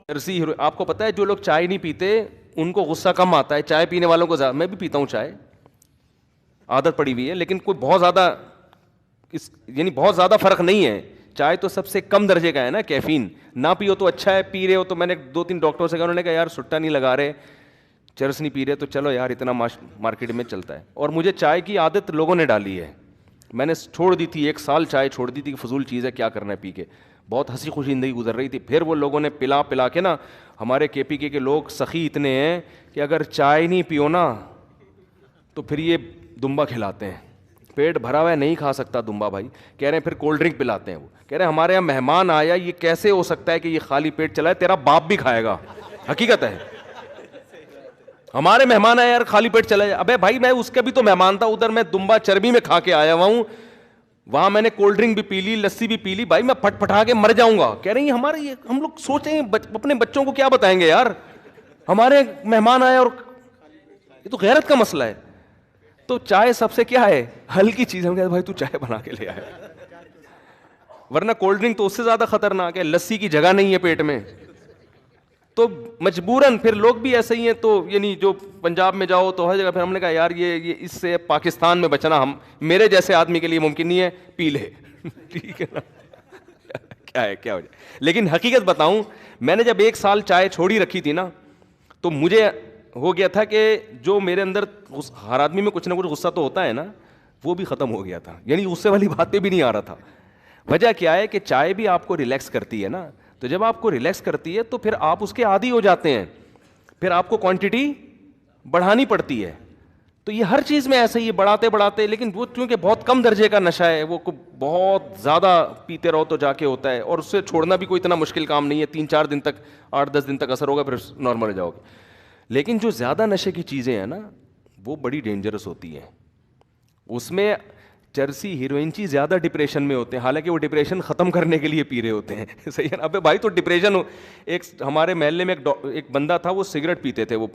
چرسی آپ کو پتہ ہے جو لوگ چائے نہیں پیتے ان کو غصہ کم آتا ہے, چائے پینے والوں کو زیادہ. میں بھی پیتا ہوں چائے, عادت پڑی ہوئی ہے, لیکن کوئی بہت زیادہ یعنی بہت زیادہ فرق نہیں ہے. چائے تو سب سے کم درجے کا ہے نا کیفین, نہ پیو تو اچھا ہے, پی رہے ہو تو میں نے 2-3 ڈاکٹروں سے کہا, انہوں نے کہا یار سٹا نہیں لگا رہے, چرس نہیں پی رہے, تو چلو یار اتنا مارکیٹ میں چلتا ہے. اور مجھے چائے کی عادت لوگوں نے ڈالی ہے, میں نے چھوڑ دی تھی 1 سال چائے چھوڑ دی تھی کہ فضول چیز ہے کیا کرنا ہے پی کے, بہت ہنسی خوشی زندگی گزر رہی تھی. پھر وہ لوگوں نے پلا کے نا, ہمارے کے پی کے لوگ سخی اتنے ہیں کہ اگر چائے نہیں پیو نا تو پھر یہ دمبا کھلاتے ہیں, پیٹ بھرا ہوا ہے نہیں کھا سکتا دمبا بھائی, کہہ رہے ہیں پھر کولڈ ڈرنک پلاتے ہیں. وہ کہہ رہے ہیں ہمارے یہاں مہمان آیا, یہ کیسے ہو سکتا ہے کہ یہ خالی پیٹ چلا ہے, تیرا باپ بھی کھائے گا. حقیقت ہے, ہمارے مہمان آیا یار خالی پیٹ چلا جائے. ابے بھائی میں اس کا بھی تو مہمان تھا, ادھر میں دمبا چربی میں کھا کے آیا ہوا ہوں, وہاں میں نے کولڈ ڈرنک بھی پی لی, لسی بھی پی لی, بھائی میں پھٹ پھٹا کے مر جاؤں گا. کہہ رہے ہیں ہمارے یہ ہم لوگ سوچیں اپنے بچوں کو کیا بتائیں گے یار, ہمارے مہمان آئے اور یہ تو غیرت کا مسئلہ ہے. تو چائے سب سے کیا ہے ہلکی چیز. ہم کہتے بھائی تو چائے بنا کے لے آئے, ورنہ کولڈ ڈرنک تو اس سے زیادہ خطرناک ہے, لسی کی جگہ نہیں ہے پیٹ میں. تو مجبوراً پھر لوگ بھی ایسے ہی ہیں, تو یعنی جو پنجاب میں جاؤ تو ہر جگہ. پھر ہم نے کہا یار یہ اس سے پاکستان میں بچنا ہم میرے جیسے آدمی کے لیے ممکن نہیں ہے, پی لے ٹھیک ہے نا, کیا ہو جائے. لیکن حقیقت بتاؤں, میں نے جب 1 سال چائے چھوڑی رکھی تھی نا, تو مجھے ہو گیا تھا کہ جو میرے اندر ہر آدمی میں کچھ نہ کچھ غصہ تو ہوتا ہے نا, وہ بھی ختم ہو گیا تھا. یعنی غصے والی بات پہ بھی نہیں آ رہا تھا. وجہ کیا ہے کہ چائے بھی آپ کو ریلیکس کرتی ہے نا, تو جب آپ کو ریلیکس کرتی ہے تو پھر آپ اس کے عادی ہو جاتے ہیں, پھر آپ کو کوانٹٹی بڑھانی پڑتی ہے. تو یہ ہر چیز میں ایسا ہی بڑھاتے, لیکن وہ کیونکہ بہت کم درجے کا نشہ ہے, وہ بہت زیادہ پیتے رہو تو جا کے ہوتا ہے, اور اس سے چھوڑنا بھی کوئی اتنا مشکل کام نہیں ہے. 3-4 دن تک 8-10 دن تک اثر ہوگا, پھر نارمل ہو جاؤ گے. لیکن جو زیادہ نشے کی چیزیں ہیں نا وہ بڑی ڈینجرس ہوتی ہیں. اس میں چرسی ہیروئن چی زیادہ ڈپریشن میں ہوتے ہیں, حالانکہ وہ ڈپریشن ختم کرنے کے لیے پی رہے ہوتے ہیں. صحیح ہے نا. ابے بھائی تو ڈپریشن ایک ہمارے محلے میں ایک بندہ تھا, وہ سگریٹ پیتے تھے, وہ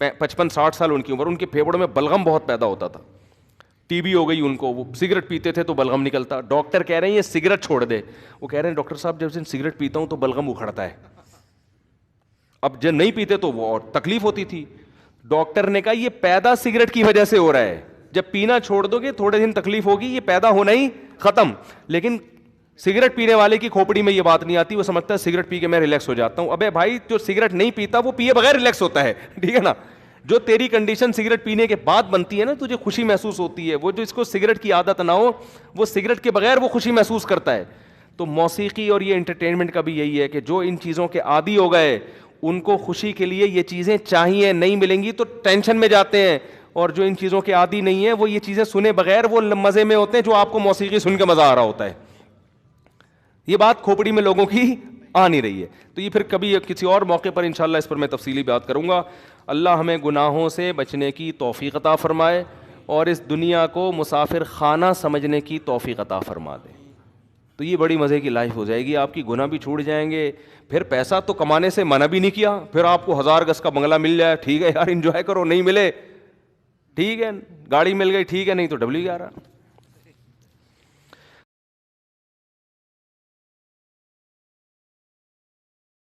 55-60 سال ان کی عمر, ان کے پھیپھڑوں میں بلغم بہت پیدا ہوتا تھا, ٹی بی ہو گئی ان کو, وہ سگریٹ پیتے تھے تو بلغم نکلتا. ڈاکٹر کہہ رہے ہیں یہ سگریٹ چھوڑ دے. وہ کہہ رہے ہیں ڈاکٹر صاحب جب سے سگریٹ پیتا ہوں تو بلغم اکھڑتا ہے. اب جب نہیں پیتے تو وہ اور تکلیف ہوتی تھی. ڈاکٹر نے کہا یہ پیدا سگریٹ کی وجہ سے ہو رہا ہے, جب پینا چھوڑ دو گے تھوڑے دن تکلیف ہوگی, یہ پیدا ہونا ہی ختم. لیکن سگریٹ پینے والے کی کھوپڑی میں یہ بات نہیں آتی, وہ سمجھتا ہے سگریٹ پی کے میں ریلیکس ہو جاتا ہوں. ابے بھائی جو سگریٹ نہیں پیتا وہ پیے بغیر ریلیکس ہوتا ہے, ٹھیک ہے نا. جو تیری کنڈیشن سگریٹ پینے کے بعد بنتی ہے نا, تجھے خوشی محسوس ہوتی ہے, وہ جو اس کو سگریٹ کی عادت نہ ہو وہ سگریٹ کے بغیر وہ خوشی محسوس کرتا ہے. تو موسیقی اور یہ انٹرٹینمنٹ کا بھی یہی ہے کہ جو ان چیزوں کے عادی ہو گئے ان کو خوشی کے لیے یہ چیزیں چاہیے, نہیں ملیں گی تو ٹینشن میں جاتے ہیں. اور جو ان چیزوں کے عادی نہیں ہیں وہ یہ چیزیں سنے بغیر وہ مزے میں ہوتے ہیں جو آپ کو موسیقی سن کے مزہ آ رہا ہوتا ہے. یہ بات کھوپڑی میں لوگوں کی آ نہیں رہی ہے. تو یہ پھر کبھی کسی اور موقع پر انشاءاللہ اس پر میں تفصیلی بات کروں گا. اللہ ہمیں گناہوں سے بچنے کی توفیق عطا فرمائے اور اس دنیا کو مسافر خانہ سمجھنے کی توفیق عطا فرما دے. تو یہ بڑی مزے کی لائف ہو جائے گی, آپ کی گناہ بھی چھوٹ جائیں گے. پھر پیسہ تو کمانے سے منع بھی نہیں کیا, پھر آپ کو 1000 گز کا بنگلہ مل جائے, ٹھیک ہے یار انجوائے کرو, نہیں ملے ٹھیک ہے, گاڑی مل گئی ٹھیک ہے, نہیں تو W11.